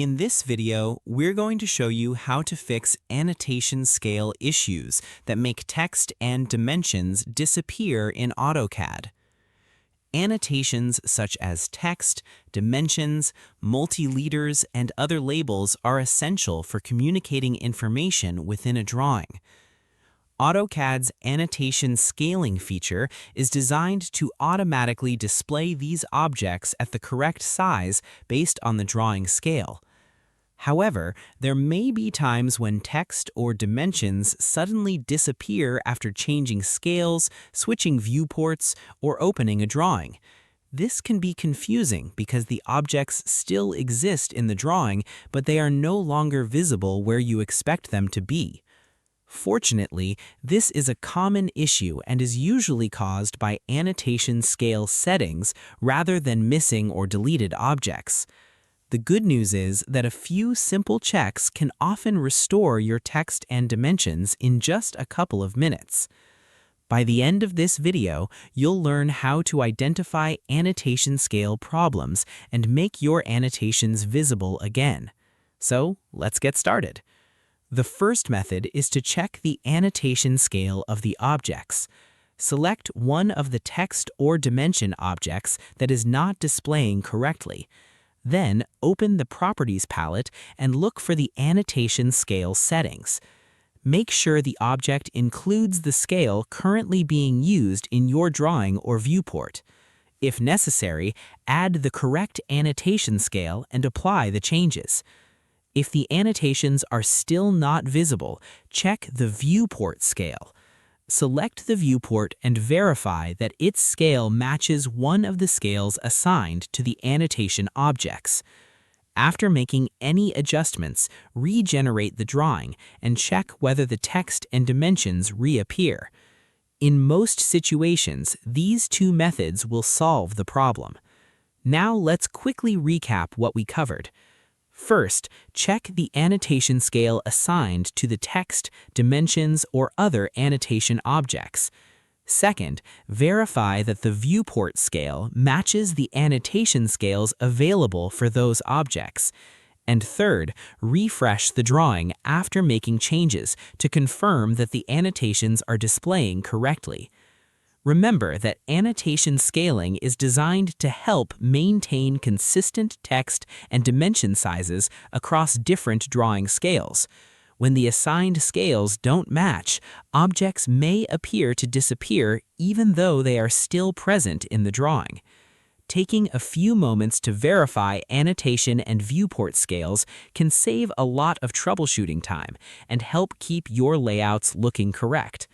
In this video, we're going to show you how to fix annotation scale issues that make text and dimensions disappear in AutoCAD. Annotations such as text, dimensions, multi-leaders, and other labels are essential for communicating information within a drawing. AutoCAD's annotation scaling feature is designed to automatically display these objects at the correct size based on the drawing scale. However, there may be times when text or dimensions suddenly disappear after changing scales, switching viewports, or opening a drawing. This can be confusing because the objects still exist in the drawing, but they are no longer visible where you expect them to be. Fortunately, this is a common issue and is usually caused by annotation scale settings rather than missing or deleted objects. The good news is that a few simple checks can often restore your text and dimensions in just a couple of minutes. By the end of this video, you'll learn how to identify annotation scale problems and make your annotations visible again. So, let's get started. The first method is to check the annotation scale of the objects. Select one of the text or dimension objects that is not displaying correctly. Then, open the Properties palette and look for the Annotation Scale settings. Make sure the object includes the scale currently being used in your drawing or viewport. If necessary, add the correct annotation scale and apply the changes. If the annotations are still not visible, check the Viewport scale. Select the viewport and verify that its scale matches one of the scales assigned to the annotation objects. After making any adjustments, regenerate the drawing and check whether the text and dimensions reappear. In most situations, these two methods will solve the problem. Now let's quickly recap what we covered. First, check the annotation scale assigned to the text, dimensions, or other annotation objects. Second, verify that the viewport scale matches the annotation scales available for those objects. And third, refresh the drawing after making changes to confirm that the annotations are displaying correctly. Remember that annotation scaling is designed to help maintain consistent text and dimension sizes across different drawing scales. When the assigned scales don't match, objects may appear to disappear even though they are still present in the drawing. Taking a few moments to verify annotation and viewport scales can save a lot of troubleshooting time and help keep your layouts looking correct.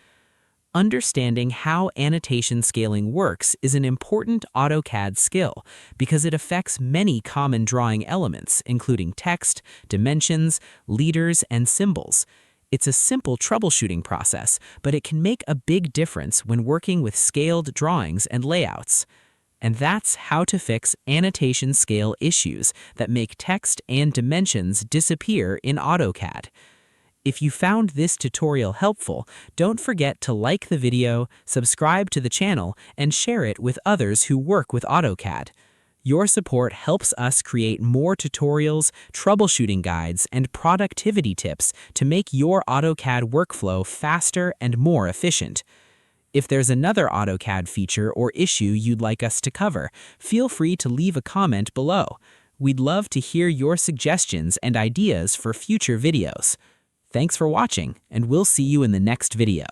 Understanding how annotation scaling works is an important AutoCAD skill because it affects many common drawing elements, including text, dimensions, leaders, and symbols. It's a simple troubleshooting process, but it can make a big difference when working with scaled drawings and layouts. And that's how to fix annotation scale issues that make text and dimensions disappear in AutoCAD. If you found this tutorial helpful, don't forget to like the video, subscribe to the channel, and share it with others who work with AutoCAD. Your support helps us create more tutorials, troubleshooting guides, and productivity tips to make your AutoCAD workflow faster and more efficient. If there's another AutoCAD feature or issue you'd like us to cover, feel free to leave a comment below. We'd love to hear your suggestions and ideas for future videos. Thanks for watching, and we'll see you in the next video.